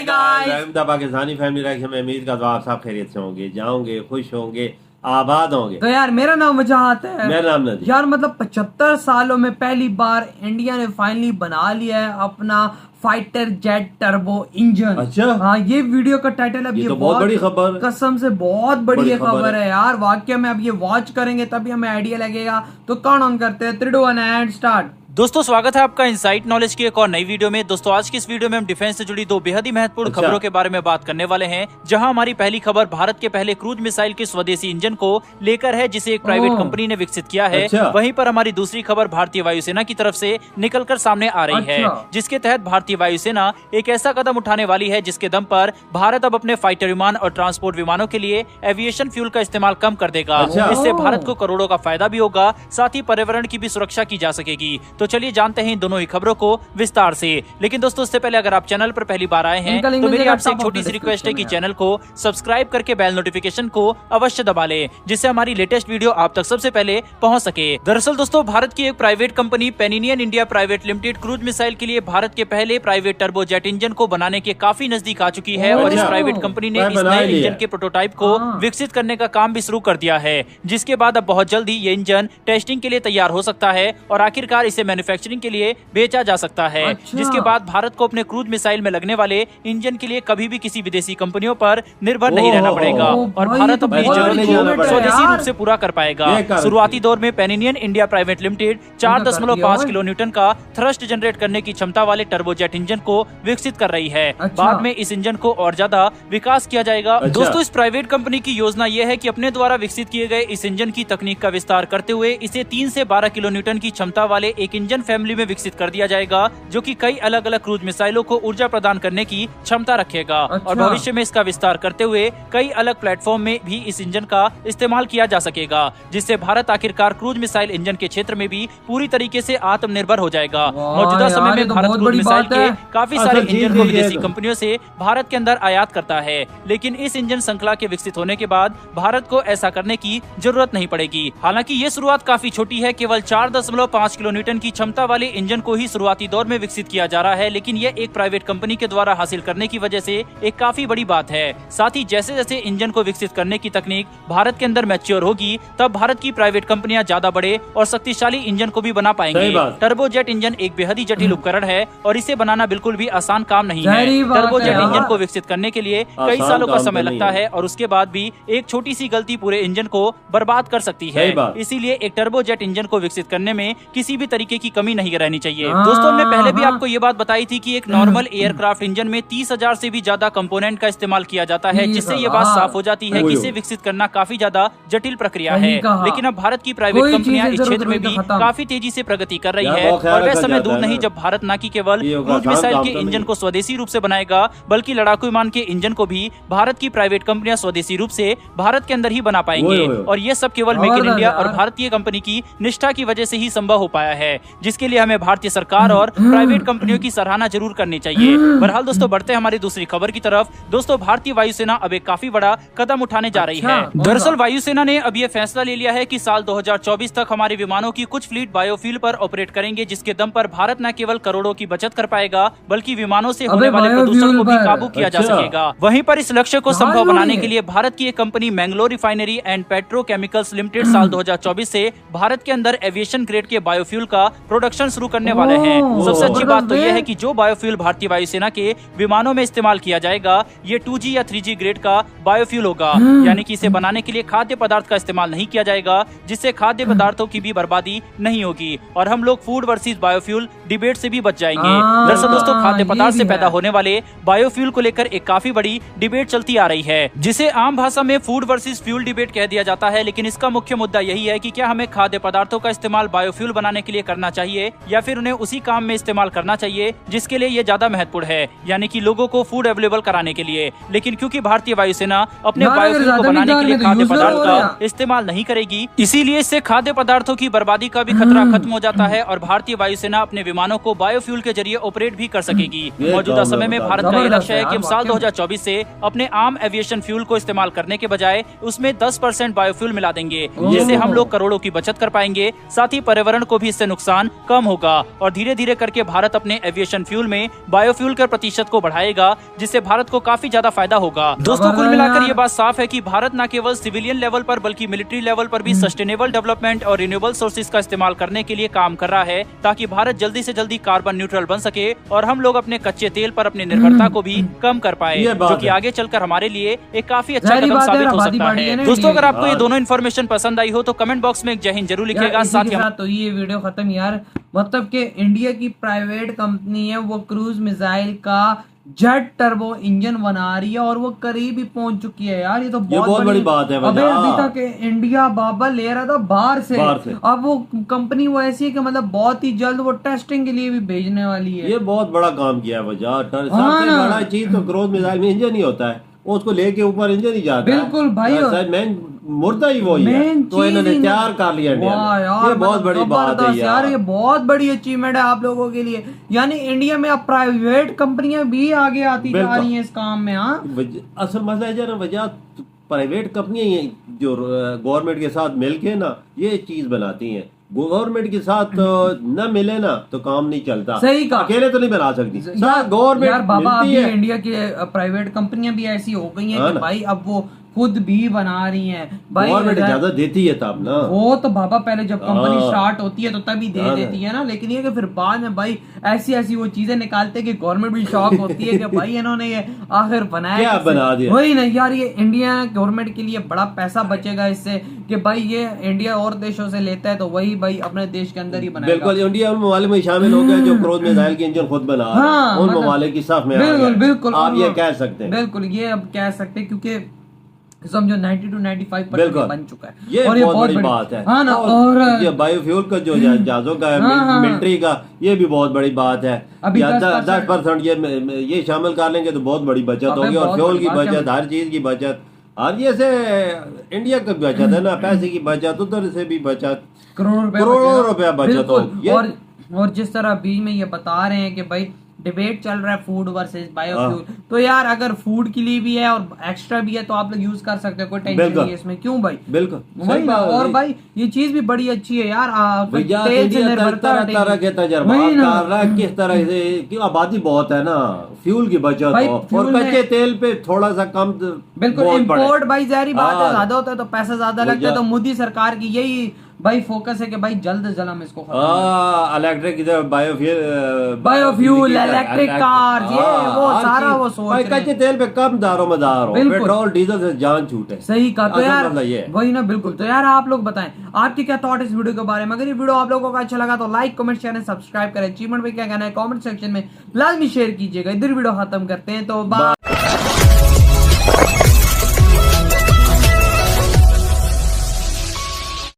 Hi guys, Pakistani family रखे मैं उम्मीद करता हूँ आप सब खैरियत से होंगे, जाओगे, खुश होंगे, आबाद होंगे। तो यार मेरा नाम वजाहत है। मेरा नाम नदीम। यार मतलब 75 सालों में पहली बार इंडिया ने फाइनली बना लिया है अपना फाइटर जेट टर्बो इंजन। अच्छा हाँ, ये वीडियो का टाइटल अब ये तो बहुत बड़ी खबर, कसम से बहुत बड़ी खबर है यार। वाकई में अब ये वॉच करेंगे तभी हमें आइडिया लगेगा। तो काउंट ऑन करते हैं 3 2 1 एंड स्टार्ट। दोस्तों स्वागत है आपका इनसाइट नॉलेज की एक और नई वीडियो में। दोस्तों आज की इस वीडियो में हम डिफेंस से जुड़ी 2 बेहद ही महत्वपूर्ण खबरों के बारे में बात करने वाले हैं। जहां हमारी पहली खबर भारत के पहले क्रूज मिसाइल के स्वदेशी इंजन को लेकर है जिसे एक प्राइवेट कंपनी ने विकसित किया है। वहीं पर हमारी दूसरी खबर भारतीय वायुसेना की तरफ से निकलकर सामने आ रही है, जिसके तहत भारतीय वायुसेना एक ऐसा कदम उठाने वाली है जिसके दम पर भारत अब अपने फाइटर विमान और ट्रांसपोर्ट विमानों के लिए एविएशन फ्यूल का इस्तेमाल कम कर देगा। इससे भारत को करोड़ों का फायदा भी होगा, साथ ही पर्यावरण की भी सुरक्षा की जा सकेगी। तो चलिए जानते हैं दोनों ही खबरों को विस्तार से। लेकिन दोस्तों उससे पहले अगर आप चैनल पर पहली बार आए हैं तो मेरी आपसे एक छोटी सी रिक्वेस्ट है कि चैनल को सब्सक्राइब करके बेल नोटिफिकेशन को अवश्य दबा लें, जिससे हमारी लेटेस्ट वीडियो आप तक सबसे पहले पहुंच सके। दरअसल दोस्तों भारत की एक प्राइवेट कंपनी पेनिनियन India private limited cruise missile के लिए भारत के पहले प्राइवेट टर्बो जेट इंजन को बनाने के काफी नजदीक आ चुकी है और इस प्राइवेट कंपनी ने इस नए इंजन के प्रोटोटाइप को विकसित करने का काम भी शुरू कर दिया है, जिसके बाद अब बहुत जल्द ही ये इंजन टेस्टिंग के लिए तैयार हो सकता है और आखिरकार इसे मैन्युफैक्चरिंग के लिए बेचा जा सकता है। जिसके बाद भारत को अपने क्रूज मिसाइल में लगने वाले इंजन के लिए कभी भी किसी विदेशी कंपनियों पर निर्भर नहीं रहना पड़ेगा और भारत अपनी जरूरत को स्वदेशी रूप से पूरा कर पाएगा। शुरुआती दौर में पेनिनियन India private limited 4.5 kilo newton का थ्रस्ट जनरेट करने की क्षमता वाले टर्बोजेट इंजन को विकसित कर रही है। बाद में इस इंजन को और ज्यादा विकास किया जाएगा। दोस्तों इस प्राइवेट कंपनी की योजना यह है कि अपने द्वारा विकसित किए गए इस इंजन की तकनीक का विस्तार करते हुए इसे 3 से 12 किलो न्यूटन की क्षमता वाले एक इंजन फैमिली में विकसित कर दिया जाएगा, जो कि कई अलग अलग क्रूज मिसाइलों को ऊर्जा प्रदान करने की क्षमता रखेगा। और भविष्य में इसका विस्तार करते हुए कई अलग प्लेटफॉर्म में भी इस इंजन का इस्तेमाल किया जा सकेगा, जिससे भारत आखिरकार क्रूज मिसाइल इंजन के क्षेत्र में भी पूरी तरीके से आत्मनिर्भर हो जाएगा। मौजूदा समय में भारत क्रूज मिसाइल के काफी सारे इंजन को विदेशी कंपनियों से भारत के अंदर आयात करता है, लेकिन इस इंजन श्रृंखला के विकसित होने के बाद भारत को ऐसा करने की जरूरत नहीं पड़ेगी। हालांकि ये शुरुआत काफी छोटी है, केवल 4.5 किलो न्यूटन की क्षमता वाले इंजन को ही शुरुआती दौर में विकसित किया जा रहा है, लेकिन ये एक प्राइवेट कंपनी के द्वारा हासिल करने की वजह से एक काफी बड़ी बात है। साथ ही जैसे जैसे इंजन को विकसित करने की तकनीक भारत के अंदर मैच्योर होगी, तब भारत की प्राइवेट कंपनियां ज्यादा बड़े और शक्तिशाली इंजन को भी बना पाएंगे। टर्बोजेट इंजन एक बेहद ही जटिल उपकरण है और इसे बनाना बिल्कुल भी आसान काम नहीं है। टर्बोजेट इंजन को विकसित करने के लिए कई सालों का समय लगता है और उसके बाद भी एक छोटी सी गलती पूरे इंजन को बर्बाद कर सकती है। इसीलिए एक टर्बोजेट इंजन को विकसित करने में किसी भी तरीके की कमी नहीं रहनी चाहिए। दोस्तों हमने पहले भी आपको ये बात बताई थी कि एक नॉर्मल एयरक्राफ्ट इंजन में 30,000 से भी ज्यादा कंपोनेंट का इस्तेमाल किया जाता है, जिससे ये बात साफ हो जाती है कि इसे विकसित करना काफी ज्यादा जटिल प्रक्रिया है। लेकिन अब भारत की प्राइवेट कंपनियां इस क्षेत्र में भी काफी तेजी से प्रगति कर रही है और वह समय दूर नहीं जब भारत न कि केवल क्रूज मिसाइल के इंजन को स्वदेशी रूप से बनाएगा, बल्कि लड़ाकू विमान के इंजन को भी भारत की प्राइवेट कंपनियां स्वदेशी रूप से भारत के अंदर ही बना पाएंगे। और ये सब केवल मेक इन इंडिया और भारतीय कंपनी की निष्ठा की वजह से ही संभव हो पाया है, जिसके लिए हमें भारतीय सरकार और प्राइवेट कंपनियों की सराहना जरूर करनी चाहिए। बहरहाल दोस्तों बढ़ते हैं हमारी दूसरी खबर की तरफ। दोस्तों भारतीय वायुसेना अब एक काफी बड़ा कदम उठाने जा रही है। दरअसल वायुसेना ने अब ये फैसला ले लिया है कि साल 2024 तक हमारे विमानों की कुछ फ्लीट बायोफ्यूल पर ऑपरेट करेंगे, जिसके दम पर भारत न केवल करोड़ों की बचत कर पाएगा, बल्कि विमानों से होने वाले प्रदूषण को भी काबू किया जा सकेगा। वहीं पर इस लक्ष्य को संभव बनाने के लिए भारत की एक company Mangalore refinery and petrochemicals limited साल 2024 से भारत के अंदर एविएशन ग्रेड के बायोफ्यूल का प्रोडक्शन शुरू करने वाले हैं। सबसे अच्छी बात तो यह है कि जो बायोफ्यूल भारतीय वायुसेना के विमानों में इस्तेमाल किया जाएगा ये 2G या 3G ग्रेड का बायोफ्यूल होगा, यानी कि इसे बनाने के लिए खाद्य पदार्थ का इस्तेमाल नहीं किया जाएगा, जिससे खाद्य पदार्थों की भी बर्बादी नहीं होगी और हम लोग फूड वर्सेस बायोफ्यूल डिबेट से भी बच जाएंगे। दरअसल दोस्तों खाद्य पदार्थ से पैदा होने वाले बायोफ्यूल को लेकर एक काफी बड़ी डिबेट चलती आ रही है, जिसे आम भाषा में फूड वर्सेस फ्यूल डिबेट कह दिया जाता है। लेकिन इसका मुख्य मुद्दा यही है कि क्या हमें खाद्य पदार्थों का इस्तेमाल बायोफ्यूल बनाने के लिए करना चाहिए या फिर उन्हें उसी काम में इस्तेमाल करना चाहिए जिसके लिए ये ज्यादा महत्वपूर्ण है, यानी कि लोगों को फूड अवेलेबल कराने के लिए। लेकिन क्योंकि भारतीय वायुसेना अपने बायोफ्यूल को बनाने के लिए खाद्य पदार्थ का इस्तेमाल नहीं करेगी, इसीलिए इससे खाद्य पदार्थों की बर्बादी का भी खतरा खत्म हो जाता है और भारतीय वायुसेना अपने विमानों को बायोफ्यूल के जरिए ऑपरेट भी कर सकेगी। मौजूदा समय में भारत का ये लक्ष्य है कि हम साल 2024 से अपने आम एविएशन फ्यूल को इस्तेमाल करने के बजाय उसमें 10% बायोफ्यूल मिला देंगे, जिससे हम लोग करोड़ों की बचत कर पाएंगे, साथ ही पर्यावरण को भी इससे नुकसान नुकसान कम होगा और धीरे धीरे करके भारत अपने एविएशन फ्यूल में बायोफ्यूल के प्रतिशत को बढ़ाएगा, जिससे भारत को काफी ज्यादा फायदा होगा। दोस्तों कुल मिलाकर ये बात साफ है कि भारत न केवल सिविलियन लेवल पर बल्कि मिलिट्री लेवल पर भी सस्टेनेबल डेवलपमेंट और रिन्यूएबल सोर्सेज का इस्तेमाल करने के लिए काम कर रहा है, ताकि भारत जल्दी से जल्दी कार्बन न्यूट्रल बन सके और हम लोग अपने कच्चे तेल पर अपनी निर्भरता को भी कम कर पाए, जो कि आगे चलकर हमारे लिए एक काफी अच्छा कदम साबित हो सकता है। दोस्तों अगर आपको ये दोनों इन्फॉर्मेशन पसंद आई हो तो कमेंट बॉक्स में जय हिंद जरूर लिखिएगा। साथ ही तो ये वीडियो खत्म यार, मतलब कि इंडिया की प्राइवेट कंपनी है, वो क्रूज मिसाइल का जेट टर्बो इंजन बना रही है और वो करीब ही पहुंच चुकी है यार। ये तो बहुत बड़ी बात है। अभी तक इंडिया बाबा ले रहा था बाहर से। अब वो कंपनी वो ऐसी है कि मतलब बहुत ही जल्द वो टेस्टिंग के लिए भी भेजने वाली है। ये बहुत बड़ा काम किया है वजह। सबसे बड़ा चीज तो क्रूज मिसाइल में इंजन ही होता है, उसको लेके ऊपर इंजन ही जाता है। बिल्कुल भाई, मेन मुर्दा ही वही है, तो इन्होंने तैयार कर लिया इंडिया में। ये बहुत बड़ी बात है यार, ये बहुत बड़ी अचीवमेंट है आप लोगों के लिए। यानी इंडिया में अब प्राइवेट कंपनियां भी आगे आती जा रही हैं इस काम में। हाँ, असल मसला है ना वजह, प्राइवेट कंपनियां जो गवर्नमेंट के साथ मिलके ना ये चीज बनाती हैं। गवर्नमेंट के साथ न मिले ना तो काम नहीं चलता। सही कहा, अकेले तो नहीं बना सकती गवर्नमेंट। यार बाबा अभी इंडिया के प्राइवेट कंपनियां भी ऐसी हो गई हैं कि भाई अब वो खुद भी बना रही हैं भाई। गवर्नमेंट इजाजत देती है तब ना, वो तो बाबा पहले जब कंपनी स्टार्ट होती है तो तभी दे देती है ना, लेकिन ये कि फिर बाद में भाई ऐसी ऐसी वो चीजें निकालते कि गवर्नमेंट भी शॉक होती है कि भाई इन्होंने ये आखिर बनाया क्या बना दिया। वही ना यार, ये इंडिया गवर्नमेंट के लिए बड़ा पैसा बचेगा इससे कि भाई ये इंडिया और देशों से लेता है तो वही भाई अपने देश के अंदर ही बनाएगा। बिल्कुल, इंडिया उन ममालिक में शामिल हो गया जो क्रूज मिसाइल के इंजन खुद बना रहे हैं। उन ममालिक की साफ में बिल्कुल आप ये कह सकते हैं। बिल्कुल ये अब कह सकते हैं क्योंकि समझो 90 to 95% बन चुका है। ये और बहुत बड़ी बात है। हाँ ना, और ये बायोफ्यूल का जो जहाजों का मिलिट्री का ये भी बहुत बड़ी बात है। 10% ये शामिल कर लेंगे तो बहुत बड़ी बचत होगी, और फ्यूल की बचत, हर चीज की बचत, और ये से इंडिया की बचत है ना, पैसे की बचत, उधर से भी बचत, करोड़ों रुपया बचत होगी। और जिस तरह बीच में ये बता रहे हैं कि भाई डिबेट चल रहा है फूड वर्सेस बायोफ्यूल, तो यार अगर फूड के लिए भी है और एक्स्ट्रा भी है तो आप लोग यूज कर सकते हो, कोई टेंशन नहीं है इसमें। क्यों भाई? बिल्कुल। और भाई ये चीज भी बड़ी अच्छी है यार, तेल से निर्भरता तरह के तजर्बा कर रहा है किस तरह से, क्यों आबादी बहुत है ना, फ्यूल की बचत हो और कच्चे तेल पे थोड़ा सा कम। बिल्कुल, इम्पोर्ट भाई ज़ाहिर बात है ज्यादा होता है तो पैसा ज्यादा लगता है, तो मोदी सरकार की यही भाई फोकस है कि भाई जल्द से जल्द हम इसको इलेक्ट्रिक बायोफ्यूल इलेक्ट्रिक कार, ये वो सारा वो सोच रहे हैं। कच्चे तेल पे कम दारोमदार हो, पेट्रोल डीजल से जान छूटे। सही कहा। तो यार वही ना, बिल्कुल। तो यार आप लोग बताएं आपके क्या थॉट इस वीडियो के बारे में। अगर ये वीडियो आप लोगों को अच्छा लगा तो लाइक कमेंट शेयर सब्सक्राइब करें। अचीवमेंट पे क्या कहना है कमेंट सेक्शन में लाजमी शेयर कीजिएगा। इधर वीडियो खत्म करते हैं, तो बाय।